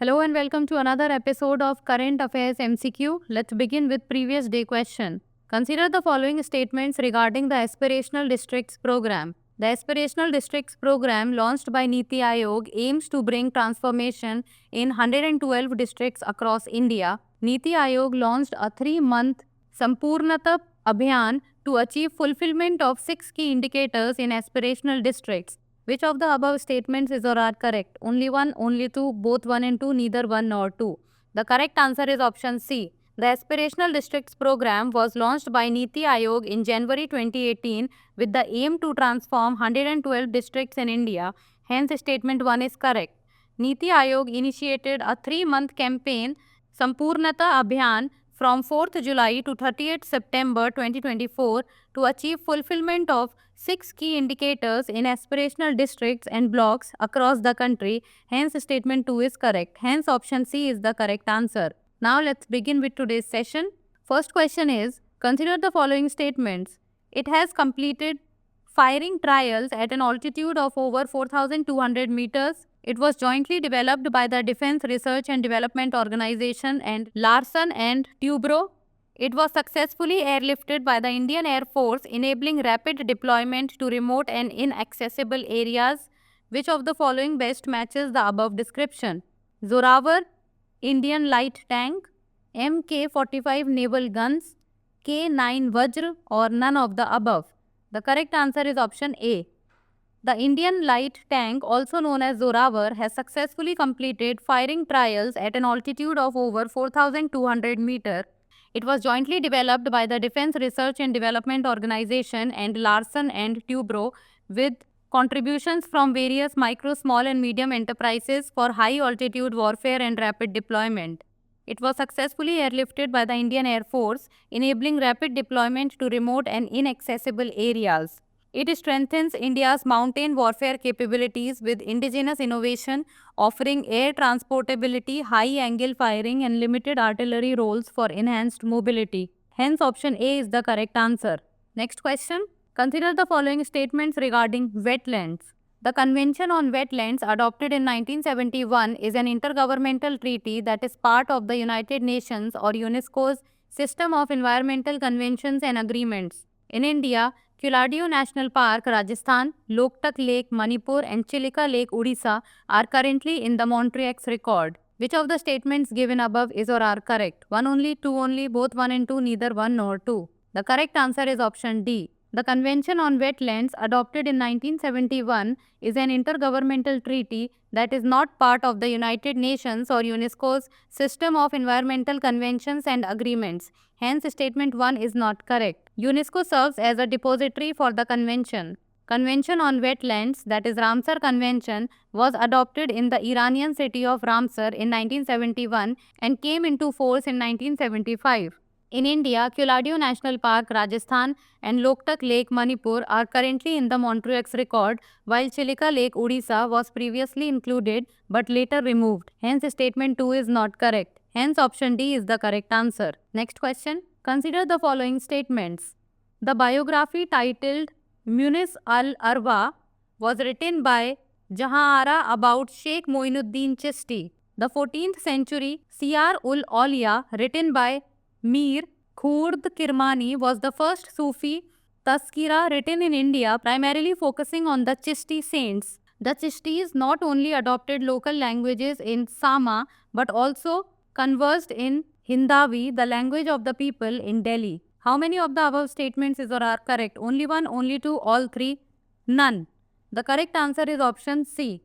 Hello and welcome to another episode of Current Affairs MCQ. Let's begin with previous day question. Consider the following statements regarding the Aspirational Districts Program. The Aspirational Districts Program launched by Niti Aayog aims to bring transformation in 112 districts across India. Niti Aayog launched a 3-month Sampurnata Abhiyan to achieve fulfillment of 6 key indicators in aspirational districts. Which of the above statements is or are correct? Only one, only two, both one and two, neither one nor two. The correct answer is option C. The Aspirational Districts Program was launched by Niti Aayog in January 2018 with the aim to transform 112 districts in India. Hence, statement 1 is correct. Niti Aayog initiated a 3-month campaign, Sampurnata Abhiyan, from 4th July to 30th September 2024 to achieve fulfillment of 6 key indicators in aspirational districts and blocks across the country. Hence, statement 2 is correct. Hence, option C is the correct answer. Now, let's begin with today's session. First question is, consider the following statements. It has completed firing trials at an altitude of over 4,200 meters. It was jointly developed by the Defense Research and Development Organization and Larsen and Toubro. It was successfully airlifted by the Indian Air Force, enabling rapid deployment to remote and inaccessible areas. Which of the following best matches the above description? Zorawar, Indian light tank, Mk-45 naval guns, K-9 Vajra, or none of the above? The correct answer is option A. The Indian light tank, also known as Zorawar, has successfully completed firing trials at an altitude of over 4,200 meters. It was jointly developed by the Defense Research and Development Organization and Larsen and Toubro with contributions from various micro, small and medium enterprises for high altitude warfare and rapid deployment. It was successfully airlifted by the Indian Air Force, enabling rapid deployment to remote and inaccessible areas. It strengthens India's mountain warfare capabilities with indigenous innovation, offering air transportability, high-angle firing, and limited artillery roles for enhanced mobility. Hence, option A is the correct answer. Next question. Consider the following statements regarding wetlands. The Convention on Wetlands, adopted in 1971, is an intergovernmental treaty that is part of the United Nations or UNESCO's system of environmental conventions and agreements. In India, Keoladeo National Park, Rajasthan, Loktak Lake, Manipur, and Chilika Lake, Odisha are currently in the Montreux record. Which of the statements given above is or are correct? One only, two only, both one and two, neither one nor two. The correct answer is option D. The Convention on Wetlands, adopted in 1971, is an intergovernmental treaty that is not part of the United Nations or UNESCO's system of environmental conventions and agreements. Hence, statement 1 is not correct. UNESCO serves as a depository for the convention. Convention on Wetlands, that is Ramsar Convention, was adopted in the Iranian city of Ramsar in 1971 and came into force in 1975. In India, Keoladeo National Park, Rajasthan and Loktak Lake, Manipur are currently in the Montreux record, while Chilika Lake, Odisha was previously included but later removed. Hence, statement 2 is not correct. Hence, option D is the correct answer. Next question. Consider the following statements. The biography titled Munis al-Arwa was written by Jahanara about Sheikh Moinuddin Chishti. The 14th century Siyar-ul-Awliya, written by Mir Khurd Kirmani, was the first Sufi tazkira written in India, primarily focusing on the Chishti saints. The Chishtis not only adopted local languages in Sama but also conversed in Hindavi, the language of the people in Delhi. How many of the above statements is or are correct? Only one, only two, all three? None. The correct answer is option C.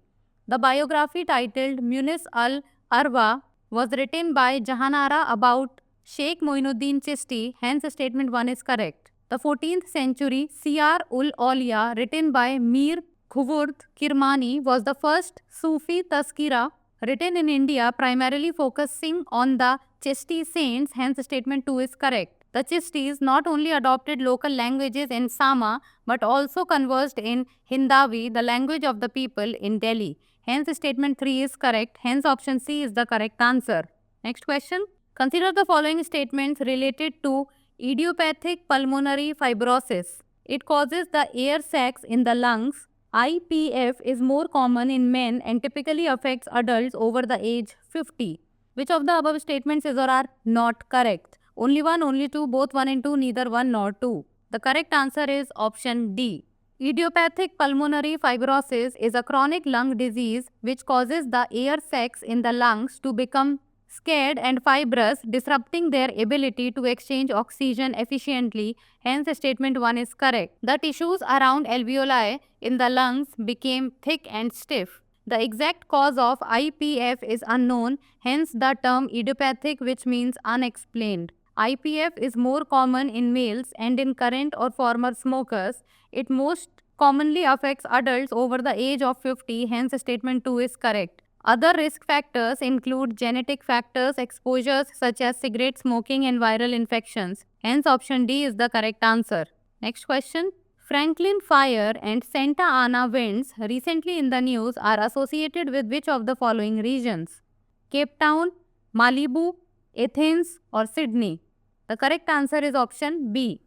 The biography titled Munis al-Arwa was written by Jahanara about Sheikh Moinuddin Chishti. Hence, statement 1 is correct. The 14th century Siyar-ul-Awliya, written by Mir Khurd Kirmani, was the first Sufi tazkira written in India, primarily focusing on the Chishti saints. Hence, statement 2 is correct. The Chistis not only adopted local languages in Sama but also conversed in Hindavi, the language of the people in Delhi. Hence, statement 3 is correct. Hence, option C is the correct answer. Next question. Consider the following statements related to idiopathic pulmonary fibrosis. It causes the air sacs in the lungs IPF is more common in men and typically affects adults over the age 50. Which of the above statements is or are not correct? Only one, only two, both one and two, neither one nor two. The correct answer is option D. Idiopathic pulmonary fibrosis is a chronic lung disease which causes the air sacs in the lungs to become scared and fibrous, disrupting their ability to exchange oxygen efficiently. Hence, statement 1 is correct. The tissues around alveoli in the lungs became thick and stiff. The exact cause of IPF is unknown, hence the term idiopathic, which means unexplained. IPF is more common in males and in current or former smokers. It most commonly affects adults over the age of 50, hence statement 2 is correct. Other risk factors include genetic factors, exposures such as cigarette smoking and viral infections. Hence option D is the correct answer. Next question. Franklin Fire and Santa Ana winds recently in the news are associated with which of the following regions? Cape Town, Malibu, Athens or Sydney? The correct answer is option B.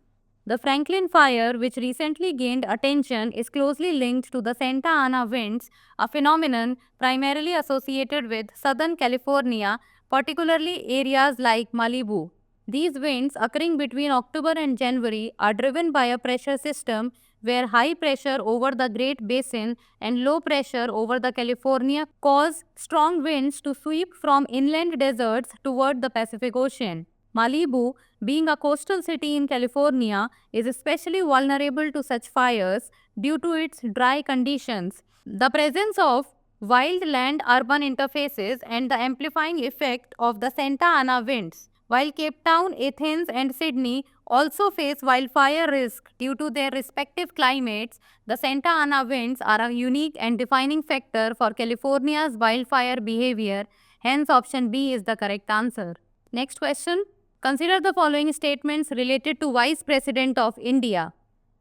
The Franklin Fire, which recently gained attention, is closely linked to the Santa Ana winds, a phenomenon primarily associated with Southern California, particularly areas like Malibu. These winds, occurring between October and January, are driven by a pressure system where high pressure over the Great Basin and low pressure over the California cause strong winds to sweep from inland deserts toward the Pacific Ocean. Malibu, being a coastal city in California, is especially vulnerable to such fires due to its dry conditions. The presence of wild land-urban interfaces and the amplifying effect of the Santa Ana winds. While Cape Town, Athens and Sydney also face wildfire risk due to their respective climates, the Santa Ana winds are a unique and defining factor for California's wildfire behavior. Hence, option B is the correct answer. Next question. Consider the following statements related to Vice President of India.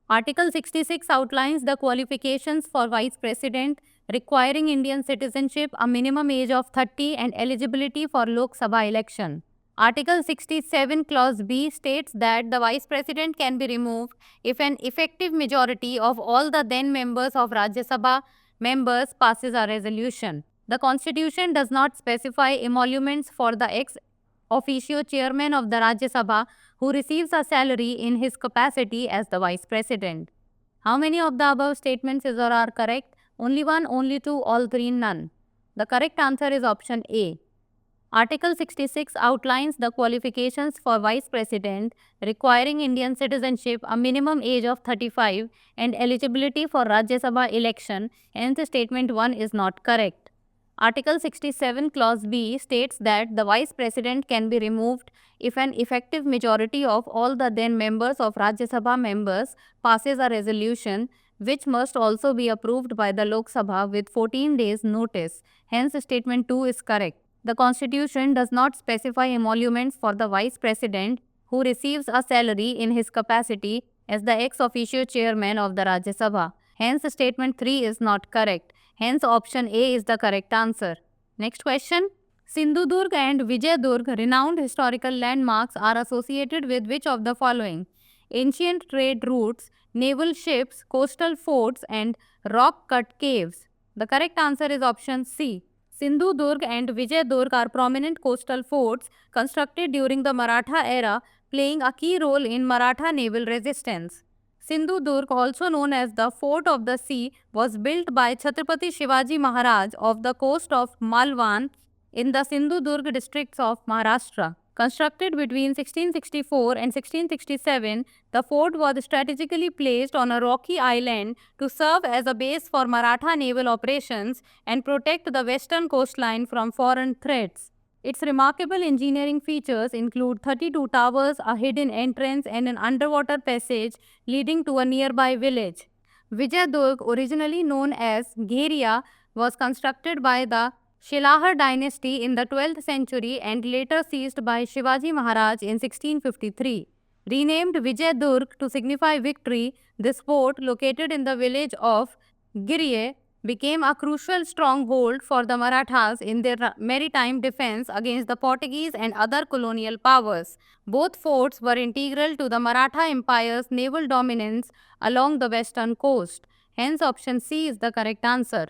Article 66 outlines the qualifications for Vice President requiring Indian citizenship, a minimum age of 30 and eligibility for Lok Sabha election. Article 67 Clause B states that the Vice President can be removed if an effective majority of all the then members of Rajya Sabha members passes a resolution. The Constitution does not specify emoluments for the ex officio chairman of the Rajya Sabha who receives a salary in his capacity as the Vice President. How many of the above statements is or are correct? Only one, only two, all three, none. The correct answer is option A. Article 66 outlines the qualifications for Vice President requiring Indian citizenship, a minimum age of 35 and eligibility for Rajya Sabha election, hence statement 1 is not correct. Article 67 Clause B states that the Vice President can be removed if an effective majority of all the then members of Rajya Sabha members passes a resolution which must also be approved by the Lok Sabha with 14 days notice. Hence, statement 2 is correct. The Constitution does not specify emoluments for the Vice President who receives a salary in his capacity as the ex officio chairman of the Rajya Sabha. Hence, statement 3 is not correct. Hence, option A is the correct answer. Next question. Sindhudurg and Vijayadurg, renowned historical landmarks, are associated with which of the following? Ancient trade routes, naval ships, coastal forts, and rock-cut caves. The correct answer is option C. Sindhudurg and Vijayadurg are prominent coastal forts constructed during the Maratha era, playing a key role in Maratha naval resistance. Sindhudurg, also known as the Fort of the Sea, was built by Chhatrapati Shivaji Maharaj of the coast of Malwan in the Sindhudurg districts of Maharashtra. Constructed between 1664 and 1667, the fort was strategically placed on a rocky island to serve as a base for Maratha naval operations and protect the western coastline from foreign threats. Its remarkable engineering features include 32 towers, a hidden entrance, and an underwater passage leading to a nearby village. Vijayadurg, originally known as Gheria, was constructed by the Shilahar dynasty in the 12th century and later seized by Shivaji Maharaj in 1653. Renamed Vijayadurg to signify victory, this fort, located in the village of Giriye, became a crucial stronghold for the Marathas in their maritime defense against the Portuguese and other colonial powers. Both forts were integral to the Maratha Empire's naval dominance along the western coast. Hence, option C is the correct answer.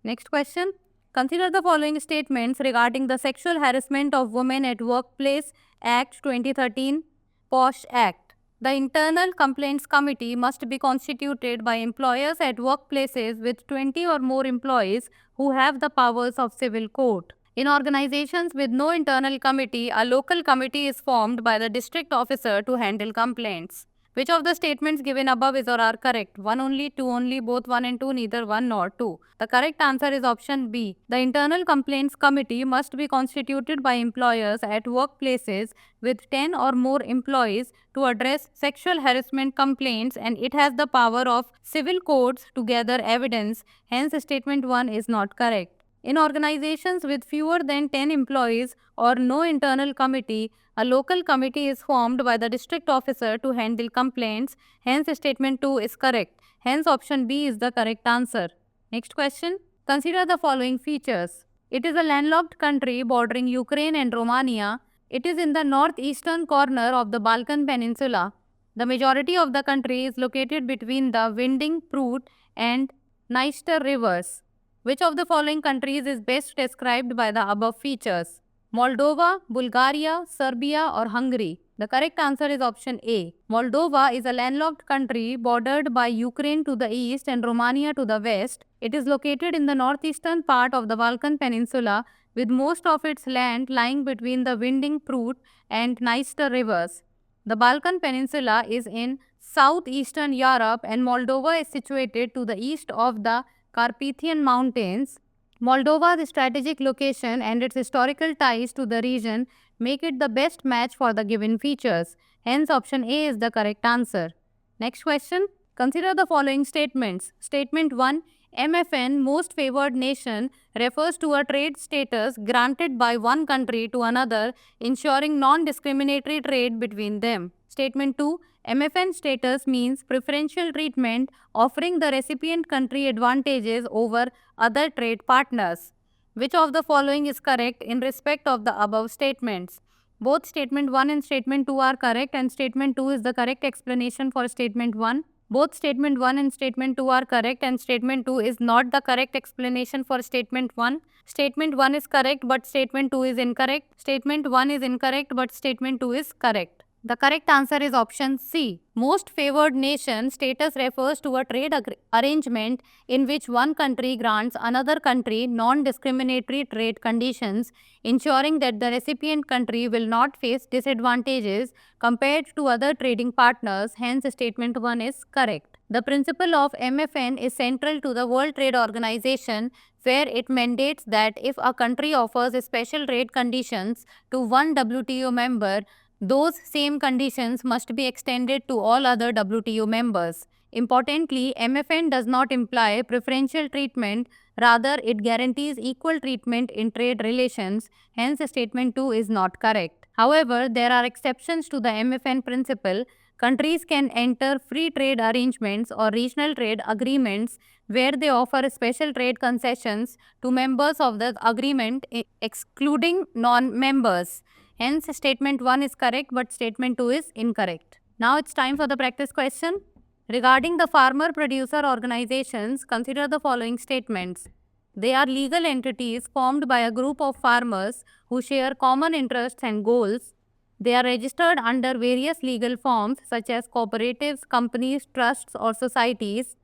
Next question. Consider the following statements regarding the Sexual Harassment of Women at Workplace Act 2013, POSH Act. The Internal Complaints Committee must be constituted by employers at workplaces with 20 or more employees who have the powers of civil court. In organizations with no internal committee, a local committee is formed by the district officer to handle complaints. Which of the statements given above is or are correct? 1 only, 2 only, both 1 and 2, neither 1 nor 2. The correct answer is option B. The Internal Complaints Committee must be constituted by employers at workplaces with 10 or more employees to address sexual harassment complaints, and it has the power of civil courts to gather evidence. Hence, statement 1 is not correct. In organizations with fewer than 10 employees or no internal committee, a local committee is formed by the district officer to handle complaints. Hence, statement 2 is correct. Hence, option B is the correct answer. Next question. Consider the following features. It is a landlocked country bordering Ukraine and Romania. It is in the northeastern corner of the Balkan Peninsula. The majority of the country is located between the Winding Prut and Dniester rivers. Which of the following countries is best described by the above features? Moldova, Bulgaria, Serbia, or Hungary? The correct answer is option A. Moldova is a landlocked country bordered by Ukraine to the east and Romania to the west. It is located in the northeastern part of the Balkan Peninsula, with most of its land lying between the Winding Prut and Dniester rivers. The Balkan Peninsula is in southeastern Europe, and Moldova is situated to the east of the Carpathian Mountains. Moldova's strategic location and its historical ties to the region make it the best match for the given features. Hence, option A is the correct answer. Next question. Consider the following statements. Statement 1. MFN, Most Favored Nation, refers to a trade status granted by one country to another, ensuring non-discriminatory trade between them. Statement 2. MFN status means preferential treatment, offering the recipient country advantages over other trade partners. Which of the following is correct in respect of the above statements? Both statement 1 and statement 2 are correct, and statement 2 is the correct explanation for statement 1. Both statement 1 and statement 2 are correct, and statement 2 is not the correct explanation for statement 1. Statement 1 is correct, but statement 2 is incorrect. Statement 1 is incorrect, but statement 2 is correct. The correct answer is option C. Most Favored Nation status refers to a trade arrangement in which one country grants another country non-discriminatory trade conditions, ensuring that the recipient country will not face disadvantages compared to other trading partners. Hence, statement 1 is correct. The principle of MFN is central to the World Trade Organization, where it mandates that if a country offers special trade conditions to one WTO member, those same conditions must be extended to all other WTO members. Importantly, MFN does not imply preferential treatment, rather it guarantees equal treatment in trade relations. Hence, statement 2 is not correct. However, there are exceptions to the MFN principle. Countries can enter free trade arrangements or regional trade agreements where they offer special trade concessions to members of the agreement, excluding non-members. Hence, statement 1 is correct, but statement 2 is incorrect. Now it's time for the practice question. Regarding the farmer-producer organizations, consider the following statements. They are legal entities formed by a group of farmers who share common interests and goals. They are registered under various legal forms such as cooperatives, companies, trusts, or societies.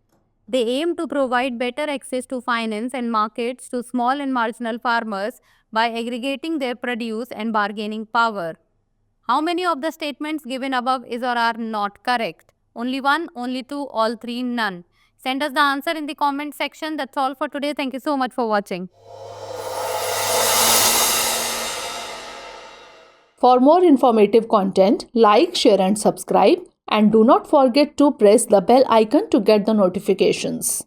They aim to provide better access to finance and markets to small and marginal farmers by aggregating their produce and bargaining power. How many of the statements given above is or are not correct? Only 1, only 2, all 3, none. Send us the answer in the comment section. That's all for today. Thank you so much for watching. For more informative content, like, share and subscribe, and do not forget to press the bell icon to get the notifications.